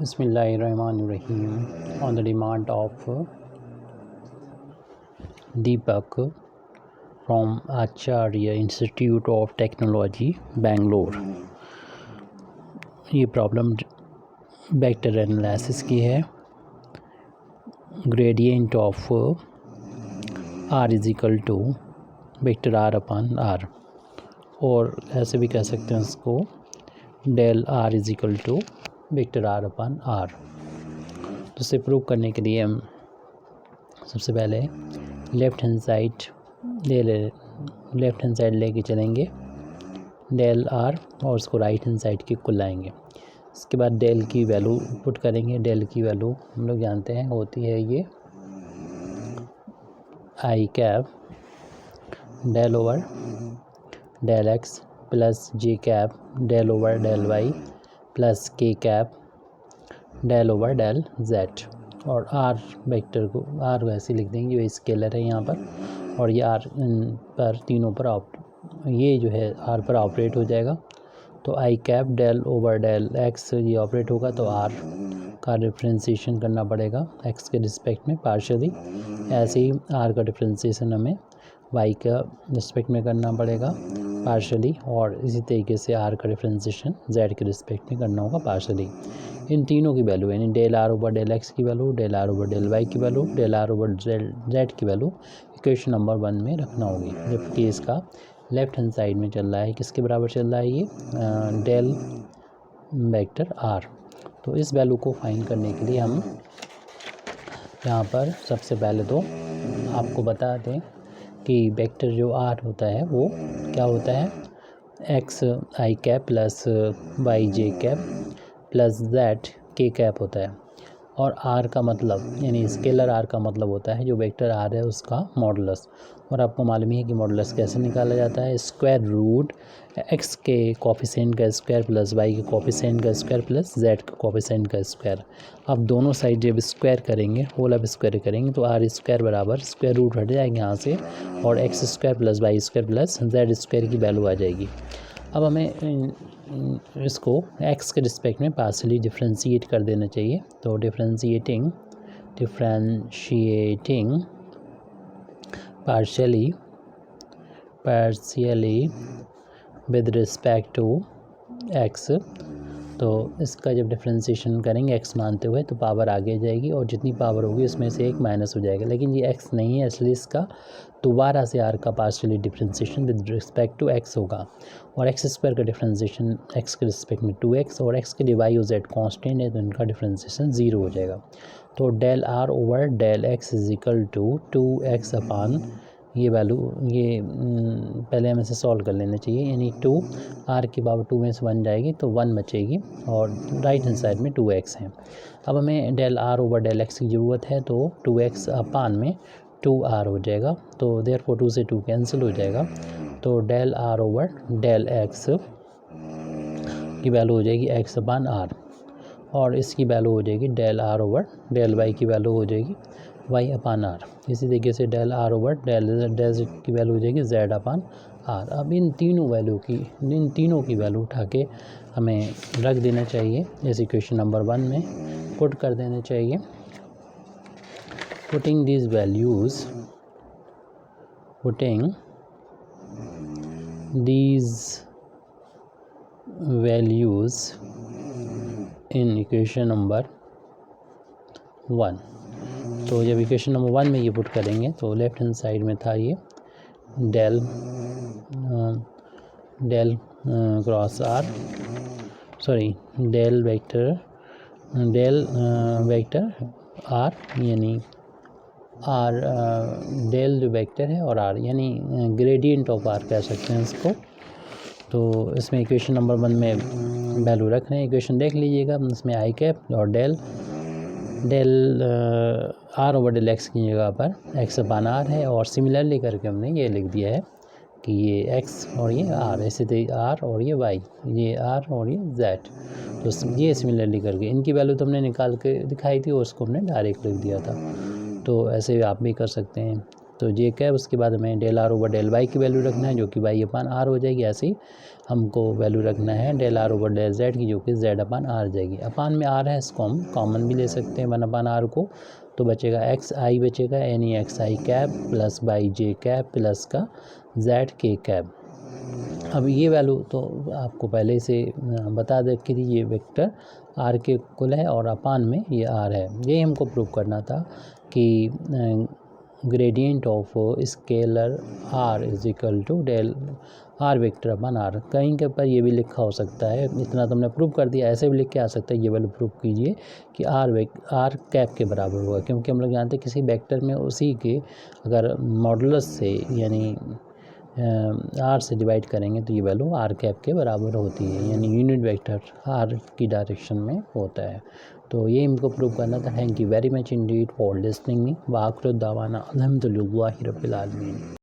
Bismillahirrahmanirrahim. On the demand of Deepak from Acharya Institute of Technology, Bangalore. ये problem vector analysis की है. Gradient of r is equal to vector r upon r, और ऐसे भी कह सकते हैं इसको del r is equal to vector r upon r. तो इसे प्रूव करने के लिए हम सबसे पहले लेफ़्ट हैंड साइड लेके चलेंगे डेल r, और उसको राइट हैंड साइड के इक्वल लाएंगे. इसके बाद डेल की वैल्यू पुट करेंगे. डेल की वैल्यू हम लोग जानते हैं होती है ये I cap del over del X plus J cap del over del Y plus K cap del over del Z. और आर वेक्टर को आर वैसे लिख देंगे, जो स्केलर है यहाँ पर, और ये आर पर तीनों पर ये जो है आर पर ऑपरेट हो जाएगा. तो I cap del over del X ये ऑपरेट होगा, तो आर का डिफ्रेंशिएशन करना पड़ेगा एक्स के रिस्पेक्ट में पार्शियली. ऐसे ही आर का डिफ्रेंशिएशन हमें वाई का रिस्पेक्ट में करना पड़ेगा पार्शियली, और इसी तरीके से आर का डिफ्रेंशिएशन जेड के रिस्पेक्ट में करना होगा पार्शियली. इन तीनों की वैल्यू यानी del R over del X की value, del R over del Y की value, del R over Z की वैल्यू इक्वेशन नंबर 1 में रखना होगी. जबकि इसका लेफ्ट हैंड साइड में चल रहा है, किसके बराबर चल रहा है ये डेल वेक्टर आर. तो इस वैल्यू को फाइंड करने के लिए हम यहाँ पर सबसे पहले तो आपको बता दें कि वेक्टर जो आर होता है वो क्या होता है, एक्स आई कैप प्लस वाई जे कैप प्लस जेड के कैप होता है. और आर का मतलब यानी स्केलर आर का मतलब होता है जो वेक्टर आर है उसका मॉडुलस. और आपको मालूम ही है कि मॉडुलस कैसे निकाला जाता है, स्क्वायर रूट एक्स के कोफिशिएंट का स्क्वायर प्लस वाई के कोफिशिएंट का स्क्वायर प्लस जेड का कोफिशिएंट का स्क्वायर. अब दोनों साइड जब स्क्वायर करेंगे, होल ऑफ स्क्वायर करेंगे, तो आर स्क्वायर बराबर स्क्वायर रूट हट जाएंगे यहाँ से, और X square plus Y square plus Z square की वैल्यू आ जाएगी. अब हमें इसको x के रिस्पेक्ट में पार्शियली डिफ्रेंशिएट कर देना चाहिए. तो differentiating partially with respect to x. तो इसका जब डिफ्रेंशिएशन करेंगे x मानते हुए, तो पावर आगे जाएगी, और जितनी पावर होगी उसमें से एक माइनस हो जाएगा. लेकिन ये x नहीं है, इसलिए इसका दोबारा से r का partially differentiation with respect to x होगा. और एक्स स्क्वायर का डिफ्रेंशिएशन x के रिस्पेक्ट में 2x, और x के लिए y और z कांस्टेंट है, तो इनका डिफ्रेंशिएशन 0 हो जाएगा. तो del r over del x is equal to 2x upon ये वैल्यू, ये पहले हमें इसे सॉल्व कर लेना चाहिए. यानी 2 r की पावर 2 में से 1 जाएगी तो 1 बचेगी, और राइट हैंड साइड में 2x है. अब हमें del r over del x की ज़रूरत है, तो 2x अपान में 2r हो जाएगा. तो देयरफॉर 2 से 2 कैंसिल हो जाएगा. तो del r over del x की वैल्यू हो जाएगी x अपान r, और इसकी वैल्यू हो जाएगी del r over del y की वैल्यू हो जाएगी y अपान r. इसी तरीके से del r over del z की वैल्यू हो जाएगी z अपान r. अब इन तीनों की वैल्यू उठा के हमें रख देना चाहिए इस इक्वेशन नंबर 1 में, पुट कर देना चाहिए. Putting these values in equation number 1. तो जब इक्वेशन नंबर 1 में ये पुट करेंगे, तो लेफ्ट हैंड साइड में था ये del cross R, sorry del vector R, यानी आर डेल जो वेक्टर है और आर यानी ग्रेडियंट ऑफ आर कह सकते हैं इसको. तो इसमें इक्वेशन नंबर 1 में वैल्यू रख रहे हैं. इक्वेशन देख लीजिएगा, इसमें आई कैप और del R over del X की जगह पर एक्स अपान आर है, और सिमिलरली करके हमने ये लिख दिया है कि ये एक्स और ये आर, ऐसे तो आर और ये वाई, ये आर और ये जेड. तो ये सिमिलरली करके इनकी वैल्यू तो हमने निकाल के दिखाई थी, और उसको हमने डायरेक्ट लिख दिया था. तो ऐसे आप भी कर सकते हैं. तो जे कैप, उसके बाद हमें del R over del Y की वैल्यू रखना है जो कि वाई अपान आर हो जाएगी। ऐसे ही हमको वैल्यू रखना है del R over del Z की जो कि जेड अपान आर जाएगी। अपान में आर है, इसको हम कॉमन भी ले सकते हैं 1 अपान आर को, तो बचेगा एक्स आई बचेगा, यानी x I cap plus by J cap plus का जेड के कैप। अब ये वैल्यू तो आपको पहले से बता दे कि ये वेक्टर आर के इक्वल है और अपान में ये आर है। यही हमको प्रूव करना था कि gradient of scalar R is equal to del R vector upon R. कहीं के पर ये भी लिखा हो सकता है, इतना तो हमने प्रूव कर दिया, ऐसे भी लिख के आ सकता है, ये वैल्यू प्रूव कीजिए कि आर कैप के बराबर होगा, क्योंकि हम लोग जानते हैं किसी वेक्टर में उसी के अगर मॉडुलस से यानी आर से डिवाइड करेंगे तो ये वैल्यू आर कैप के बराबर होती है, यानी यूनिट वेक्टर आर की डायरेक्शन में होता है। तो ये हमको प्रूव करना था। Thank you very much indeed for listening me. वाखिर दावाना अल्हम्दुलिल्लाहि रब्बिल आलमीन।